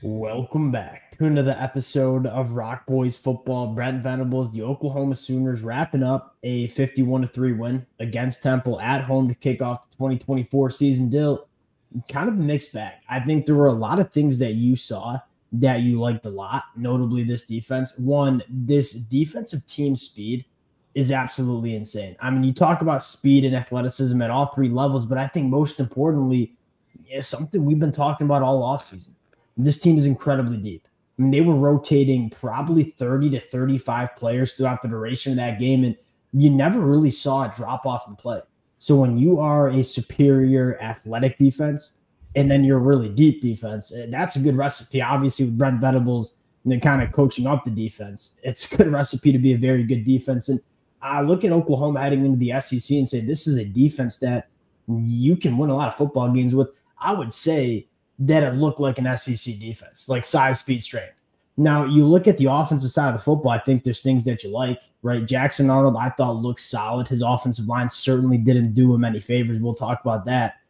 Welcome back to another episode of Rock Boys Football. Brent Venables, the Oklahoma Sooners, wrapping up a 51-3 win against Temple at home to kick off the 2024 season. Dill, kind of a mixed bag. I think there were a lot of things that you saw that you liked a lot, notably this defense. One, this defensive team speed is absolutely insane. I mean, you talk about speed and athleticism at all three levels, but I think most importantly is something we've been talking about all offseason. This team is incredibly deep. I mean, they were rotating probably 30 to 35 players throughout the duration of that game, and you never really saw a drop off in play. So when you are a superior athletic defense and then you're a really deep defense, that's a good recipe. Obviously, with Brent Venables and then kind of coaching up the defense, it's a good recipe to be a very good defense. And I look at Oklahoma heading into the SEC and say this is a defense that you can win a lot of football games with. I would say that it looked like an SEC defense, like size, speed, strength. Now, you look at the offensive side of the football, I think there's things that you like, right? Jackson Arnold, I thought looked solid. His offensive line certainly didn't do him any favors. We'll talk about that.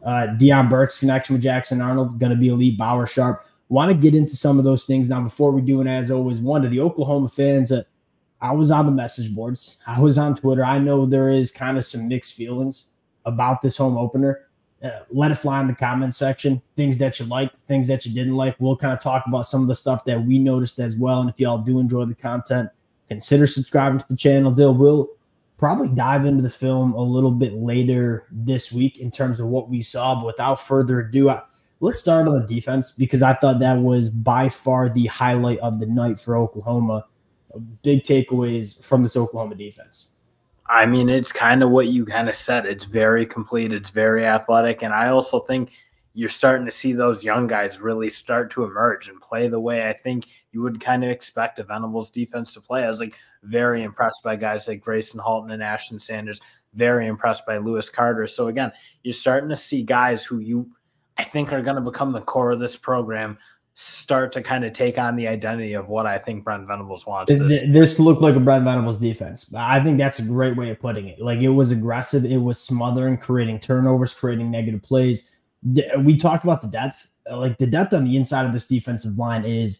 Deion Burke's connection with Jackson Arnold, going to be elite, Bauer sharp. Want to get into some of those things. Now, before we do, and as always, one to the Oklahoma fans, I was on the message boards. I was on Twitter. I know there is kind of some mixed feelings about this home opener. Let it fly in the comments section. Things that you liked, things that you didn't like. We'll kind of talk about some of the stuff that we noticed as well. And if y'all do enjoy the content, consider subscribing to the channel. We'll probably dive into the film a little bit later this week in terms of what we saw. But without further ado, let's start on the defense because I thought that was by far the highlight of the night for Oklahoma. Big takeaways from this Oklahoma defense. I mean, it's kind of what you kind of said. It's very complete. It's very athletic. And I also think you're starting to see those young guys really start to emerge and play the way I think you would kind of expect a Venables defense to play. I was very impressed by guys like Grayson Halton and Ashton Sanders, very impressed by Lewis Carter. So again, you're starting to see guys who I think are going to become the core of this program start to kind of take on the identity of what I think Brent Venables wants. This looked like a Brent Venables defense. I think that's a great way of putting it. Like, it was aggressive. It was smothering, creating turnovers, creating negative plays. We talked about the depth. Like, the depth on the inside of this defensive line is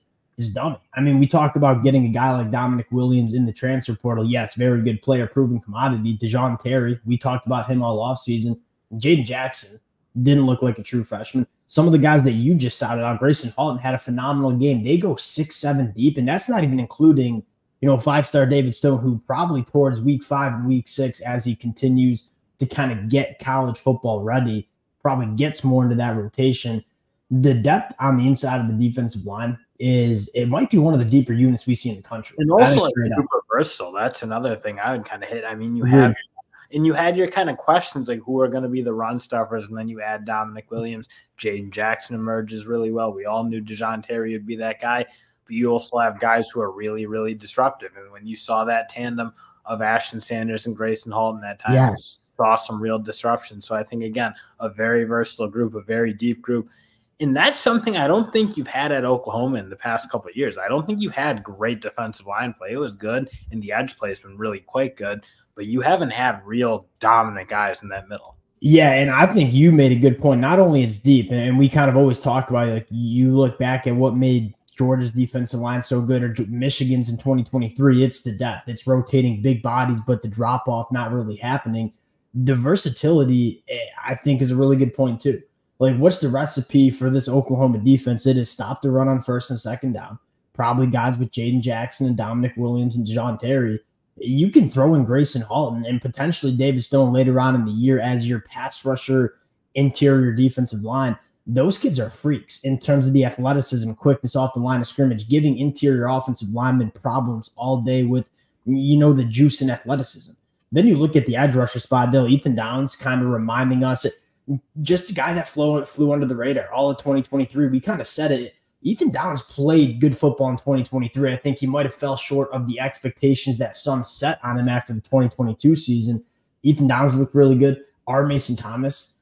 dummy. I mean, we talk about getting a guy like Dominic Williams in the transfer portal. Yes, very good player, proven commodity. DeJounte Terry, we talked about him all offseason. Jaden Jackson didn't look like a true freshman. Some of the guys that you just shouted out, Grayson Halton had a phenomenal game. They go 6-7 deep, and that's not even including, five-star David Stone, who probably towards week 5 and week 6, as he continues to kind of get college football ready, probably gets more into that rotation. The depth on the inside of the defensive line it might be one of the deeper units we see in the country. And also it's super versatile. That's another thing I would kind of hit. I mean, you had your kind of questions like who are going to be the run stuffers, and then you add Dominic Williams. Jaden Jackson emerges really well. We all knew DeJounte Terry would be that guy, but you also have guys who are really, really disruptive. And when you saw that tandem of Ashton Sanders and Grayson Halton that time, yes, saw some real disruption. So I think, again, a very versatile group, a very deep group. And that's something I don't think you've had at Oklahoma in the past couple of years. I don't think you had great defensive line play. It was good, and the edge play has been really quite good. But you haven't had real dominant guys in that middle. Yeah, and I think you made a good point. Not only it's deep, and we kind of always talk about it, like you look back at what made Georgia's defensive line so good, or Michigan's in 2023, it's the depth. It's rotating big bodies, but the drop-off not really happening. The versatility, I think, is a really good point too. Like, what's the recipe for this Oklahoma defense? It is stop the run on first and second down. Probably guys with Jaden Jackson and Dominic Williams and DeJounte Terry. You can throw in Grayson Halton and potentially David Stone later on in the year as your pass rusher interior defensive line. Those kids are freaks in terms of the athleticism, quickness off the line of scrimmage, giving interior offensive linemen problems all day with, the juice and athleticism. Then you look at the edge rusher spot, Ethan Downs kind of reminding us, just a guy that flew under the radar all of 2023. We kind of said it. Ethan Downs played good football in 2023. I think he might have fell short of the expectations that some set on him after the 2022 season. Ethan Downs looked really good. R. Mason Thomas,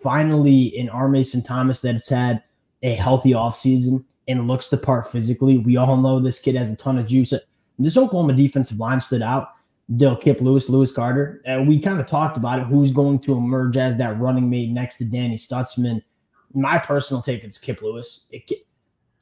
finally an R. Mason Thomas that's had a healthy offseason and looks the part physically. We all know this kid has a ton of juice. This Oklahoma defensive line stood out. Kip Lewis, Lewis Carter. We kind of talked about it. Who's going to emerge as that running mate next to Danny Stutzman? My personal take is Kip Lewis.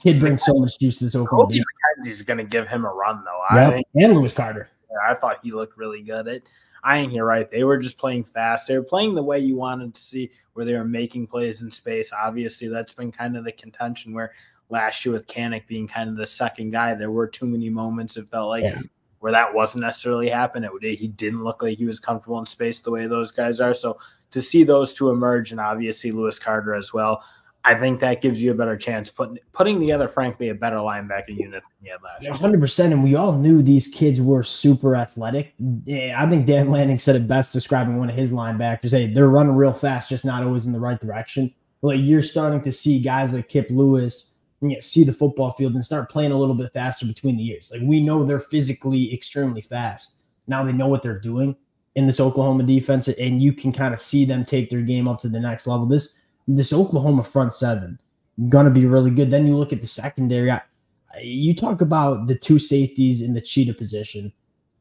Kid brings so much juice to this Oklahoma defense. He's going to give him a run, though. Yep. And Lewis Carter. I thought he looked really good. I think you're right. They were just playing fast. They were playing the way you wanted to see, where they were making plays in space. Obviously, that's been kind of the contention where last year with Kanik being kind of the second guy, there were too many moments it felt like where that wasn't necessarily happening. He didn't look like he was comfortable in space the way those guys are. So to see those two emerge, and obviously Lewis Carter as well, I think that gives you a better chance putting together, frankly, a better linebacker unit than you had last year. 100%. And we all knew these kids were super athletic. I think Dan Lanning said it best describing one of his linebackers. Hey, they're running real fast, just not always in the right direction. Like, you're starting to see guys like Kip Lewis see the football field and start playing a little bit faster between the years. Like, we know they're physically extremely fast. Now they know what they're doing in this Oklahoma defense, and you can kind of see them take their game up to the next level. This Oklahoma front seven going to be really good. Then you look at the secondary. You talk about the two safeties in the cheetah position.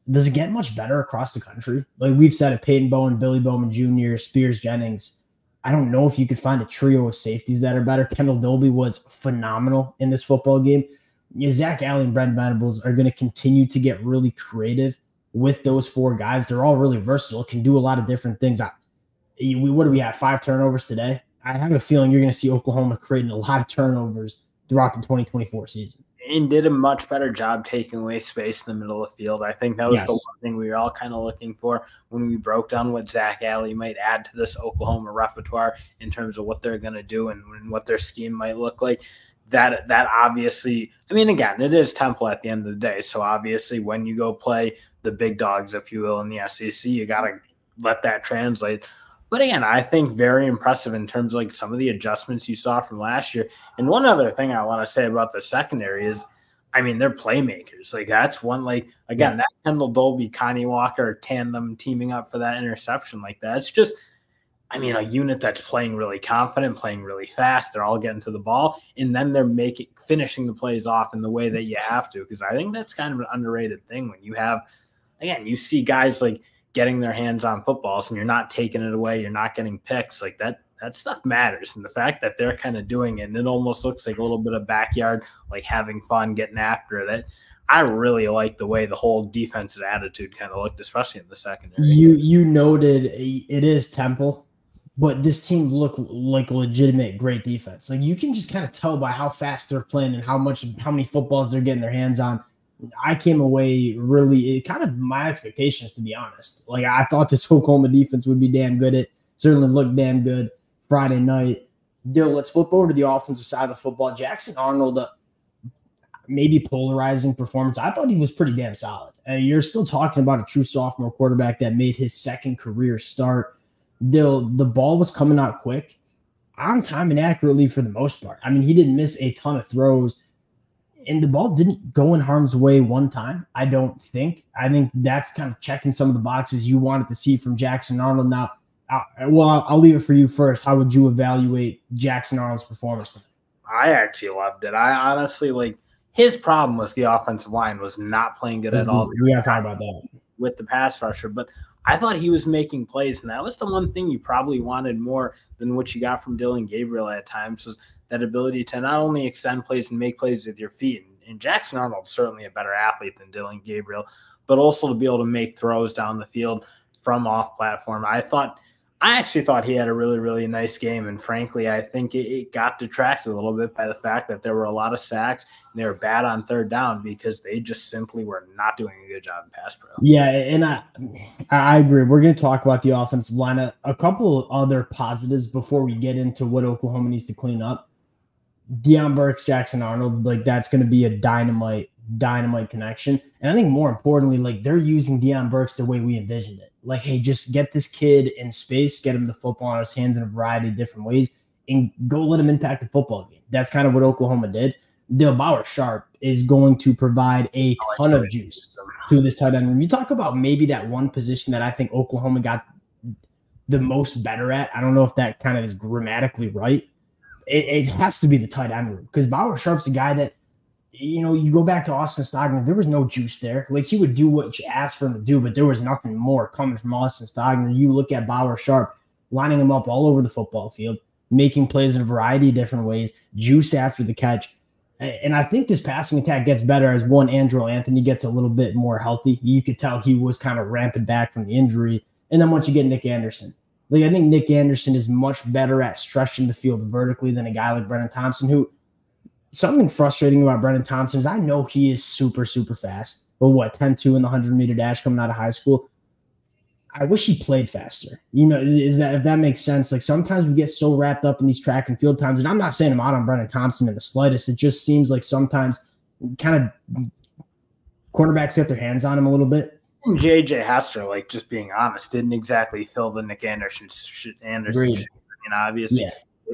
Does it get much better across the country? Like we've said it, Peyton Bowen, Billy Bowman Jr., Spears Jennings. I don't know if you could find a trio of safeties that are better. Kendall Dolby was phenomenal in this football game. Zach Alley and Brent Venables are going to continue to get really creative with those four guys. They're all really versatile, can do a lot of different things. What do we have, 5 turnovers today? I have a feeling you're going to see Oklahoma creating a lot of turnovers throughout the 2024 season. And did a much better job taking away space in the middle of the field. I think that was the one thing we were all kind of looking for when we broke down what Zach Alley might add to this Oklahoma repertoire in terms of what they're going to do and what their scheme might look like. That obviously, I mean, again, it is Temple at the end of the day. So obviously when you go play the big dogs, if you will, in the SEC, you got to let that translate. But again, I think very impressive in terms of like some of the adjustments you saw from last year. And one other thing I want to say about the secondary is, I mean, they're playmakers. Like that's one, like, again, that Kendall Dolby, Connie Walker tandem teaming up for that interception like that. It's just, I mean, a unit that's playing really confident, playing really fast. They're all getting to the ball, and then they're finishing the plays off in the way that you have to. Because I think that's kind of an underrated thing when you have, again, you see guys like getting their hands on footballs and you're not taking it away, you're not getting picks, like that stuff matters. And the fact that they're kind of doing it, and it almost looks like a little bit of backyard, like having fun, getting after it. I really like the way the whole defense's attitude kind of looked, especially in the secondary. You noted it is Temple, but this team looked like a legitimate great defense. Like you can just kind of tell by how fast they're playing and how many footballs they're getting their hands on. I came away really kind of my expectations, to be honest. Like I thought this Oklahoma defense would be damn good. It certainly looked damn good Friday night. Let's flip over to the offensive side of the football. Jackson Arnold, maybe polarizing performance. I thought he was pretty damn solid. You're still talking about a true sophomore quarterback that made his second career start. The ball was coming out quick, on time and accurately for the most part. I mean, he didn't miss a ton of throws. And the ball didn't go in harm's way one time, I don't think. I think that's kind of checking some of the boxes you wanted to see from Jackson Arnold. Now, I'll leave it for you first. How would you evaluate Jackson Arnold's performance tonight? I actually loved it. I honestly, like, his problem was the offensive line was not playing good at all. We got to talk about that. With the pass rusher, but I thought he was making plays, and that was the one thing you probably wanted more than what you got from Dylan Gabriel at times, was that ability to not only extend plays and make plays with your feet. And Jackson Arnold's certainly a better athlete than Dylan Gabriel, but also to be able to make throws down the field from off platform. I actually thought he had a really, really nice game. And frankly, I think it got detracted a little bit by the fact that there were a lot of sacks and they were bad on third down because they just simply were not doing a good job in pass pro. Yeah, and I agree. We're going to talk about the offensive line. A couple of other positives before we get into what Oklahoma needs to clean up. Deion Burks, Jackson Arnold, like that's going to be a dynamite connection. And I think more importantly, like they're using Deion Burks the way we envisioned it. Like, hey, just get this kid in space, get him the football in his hands in a variety of different ways, and go let him impact the football game. That's kind of what Oklahoma did. Dale Bauer-Sharp is going to provide a ton of juice to this tight end room. You talk about maybe that one position that I think Oklahoma got the most better at. I don't know if that kind of is grammatically right. It has to be the tight end room because Bauer-Sharp's a guy that, you know, you go back to Austin Stogner, there was no juice there. Like he would do what you asked for him to do, but there was nothing more coming from Austin Stogner. You look at Bauer-Sharp, lining him up all over the football field, making plays in a variety of different ways, juice after the catch. And I think this passing attack gets better as Andrew Anthony gets a little bit more healthy. You could tell he was kind of ramping back from the injury. And then once you get Nick Anderson, like I think Nick Anderson is much better at stretching the field vertically than a guy like Brennan Thompson, who something frustrating about Brennan Thompson is I know he is super, super fast. But 10-2 in the 100-meter dash coming out of high school. I wish he played faster. If that makes sense? Like sometimes we get so wrapped up in these track and field times, and I'm not saying I'm out on Brennan Thompson in the slightest. It just seems like sometimes kind of quarterbacks get their hands on him a little bit. JJ Hester, like just being honest, didn't exactly fill the Nick Anderson shoe. Obviously.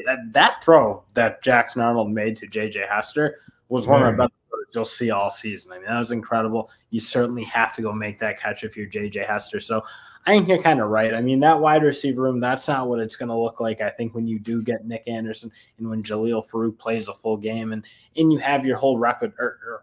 Yeah. That throw that Jackson Arnold made to JJ Hester was one of the best throws you'll see all season. I mean, that was incredible. You certainly have to go make that catch if you're JJ Hester. So I think you're kind of right. I mean, that wide receiver room, that's not what it's going to look like. I think when you do get Nick Anderson and when Jaleel Farouk plays a full game and you have your whole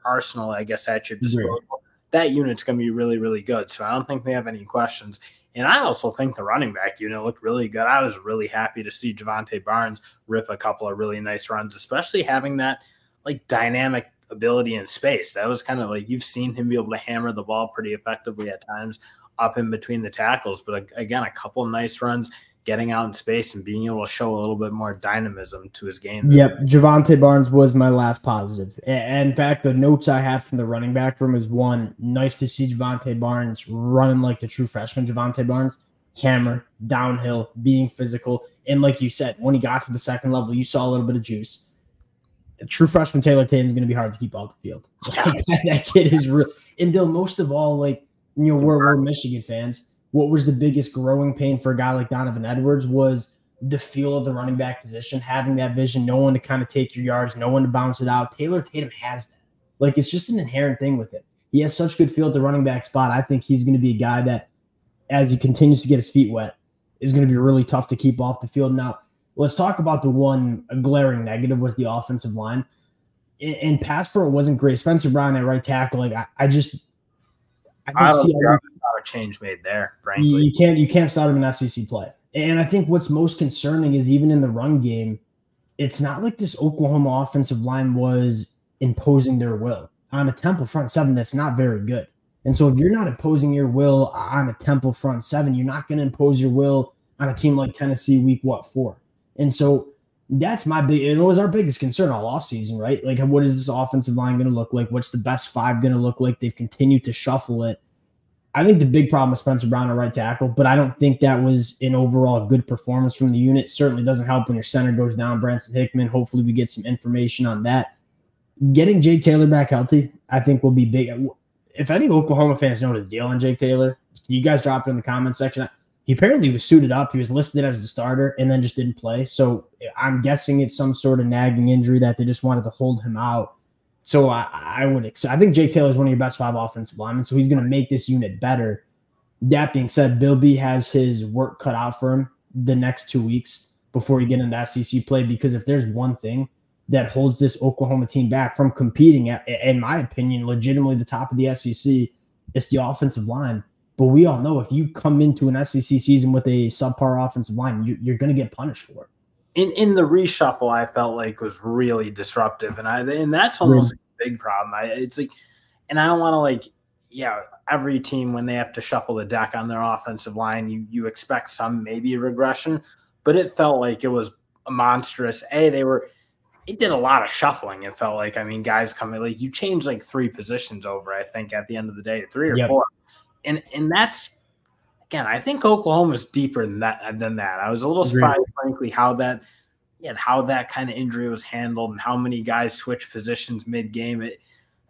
arsenal, I guess, at your disposal, that unit's going to be really, really good. So I don't think they have any questions. And I also think the running back unit looked really good. I was really happy to see Javante Barnes rip a couple of really nice runs, especially having that like dynamic ability in space. That was kind of like you've seen him be able to hammer the ball pretty effectively at times up in between the tackles. But again, a couple of nice runs, getting out in space and being able to show a little bit more dynamism to his game. Yep, Javante Barnes was my last positive. And in fact, the notes I have from the running back room is one, nice to see Javante Barnes running like the true freshman Javante Barnes, hammer, downhill, being physical. And like you said, when he got to the second level, you saw a little bit of juice. A true freshman Taylor Tatum is going to be hard to keep off the field. That kid is real. And Dill, most of all, like, we're Michigan fans. What was the biggest growing pain for a guy like Donovan Edwards was the feel of the running back position, having that vision, no one to kind of take your yards, no one to bounce it out. Taylor Tatum has that. Like, it's just an inherent thing with him. He has such good feel at the running back spot. I think he's going to be a guy that, as he continues to get his feet wet, is going to be really tough to keep off the field. Now, let's talk about the one glaring negative was the offensive line. In pass pro, it wasn't great. Spencer Brown at right tackle, like I don't see a change made there, frankly. You can't start him in SEC play. And I think what's most concerning is even in the run game, it's not like this Oklahoma offensive line was imposing their will on a Temple front seven that's not very good. And so if you're not imposing your will on a Temple front seven, you're not going to impose your will on a team like Tennessee week 4. And so that's it was our biggest concern all offseason, right? Like, what is this offensive line going to look like? What's the best five going to look like? They've continued to shuffle it. I think the big problem is Spencer Brown at right tackle, but I don't think that was an overall good performance from the unit. Certainly doesn't help when your center goes down, Branson Hickman. Hopefully we get some information on that. Getting Jake Taylor back healthy, I think will be big. If any Oklahoma fans know the deal on Jake Taylor, you guys drop it in the comment section. He apparently was suited up. He was listed as the starter and then just didn't play. So I'm guessing it's some sort of nagging injury that they just wanted to hold him out. So I think Jake Taylor is one of your best 5 offensive linemen, so he's going to make this unit better. That being said, Bill B has his work cut out for him the next 2 weeks before he get into SEC play, because if there's one thing that holds this Oklahoma team back from competing at, in my opinion, legitimately the top of the SEC, it's the offensive line. But we all know if you come into an SEC season with a subpar offensive line, you're going to get punished for it. In the reshuffle, I felt like was really disruptive, and that's almost a big problem. It's like, and I don't want to every team when they have to shuffle the deck on their offensive line, you expect some maybe regression, but it felt like it was a monstrous. It did a lot of shuffling. It felt like, I mean, guys coming, like you changed like 3 positions over, I think at the end of the day, 3 or 4, and that's. Again, I think Oklahoma's deeper than that. I was a little surprised, frankly, how that kind of injury was handled and how many guys switch positions mid-game.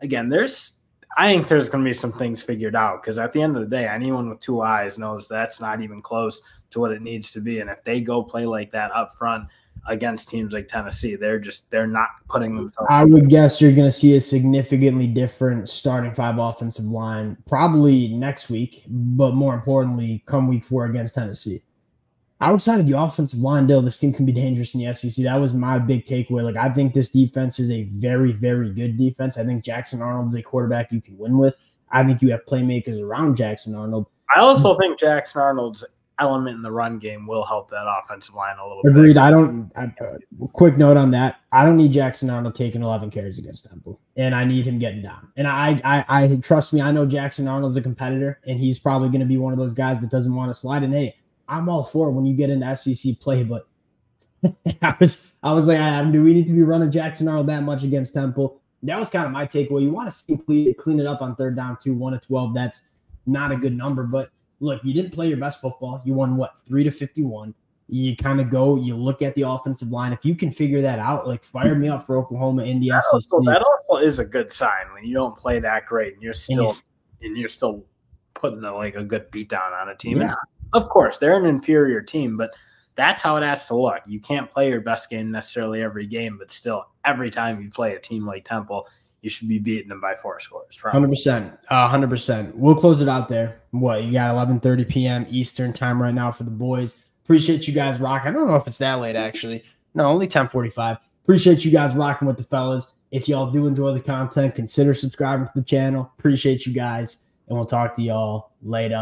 I think there's going to be some things figured out, because at the end of the day, anyone with 2 eyes knows that's not even close to what it needs to be. And if they go play like that up front against teams like Tennessee, they're not putting themselves. I would guess you're going to see a significantly different starting 5 offensive line probably next week, but more importantly, come week 4 against Tennessee. Outside of the offensive line, Dill, this team can be dangerous in the SEC. That was my big takeaway. Like, I think this defense is a very, very good defense. I think Jackson Arnold is a quarterback you can win with. I think you have playmakers around Jackson Arnold. I also think Jackson Arnold's element in the run game will help that offensive line a little Agreed. bit. Quick note on that. I don't need Jackson Arnold taking 11 carries against Temple, and I need him getting down. And I trust me, I know Jackson Arnold's a competitor, and he's probably going to be one of those guys that doesn't want to slide. And hey, I'm all for it when you get into SEC play, but I was like, do we need to be running Jackson Arnold that much against Temple? That was kind of my takeaway. You want to see him clean it up on third down too, 1 of 12. That's not a good number, but look, you didn't play your best football. You won, 3-51. You kind of go, you look at the offensive line. If you can figure that out, like, fire me up for Oklahoma in the SEC. That also is a good sign when you don't play that great and you're still putting a good beat down on a team. Yeah. Of course, they're an inferior team, but that's how it has to look. You can't play your best game necessarily every game, but still, every time you play a team like Temple, you should be beating them by 4 scores. Probably. 100%. 100%. We'll close it out there. You got 11:30 p.m. Eastern time right now for the boys. Appreciate you guys rocking. I don't know if it's that late, actually. No, only 10:45. Appreciate you guys rocking with the fellas. If y'all do enjoy the content, consider subscribing to the channel. Appreciate you guys, and we'll talk to y'all later.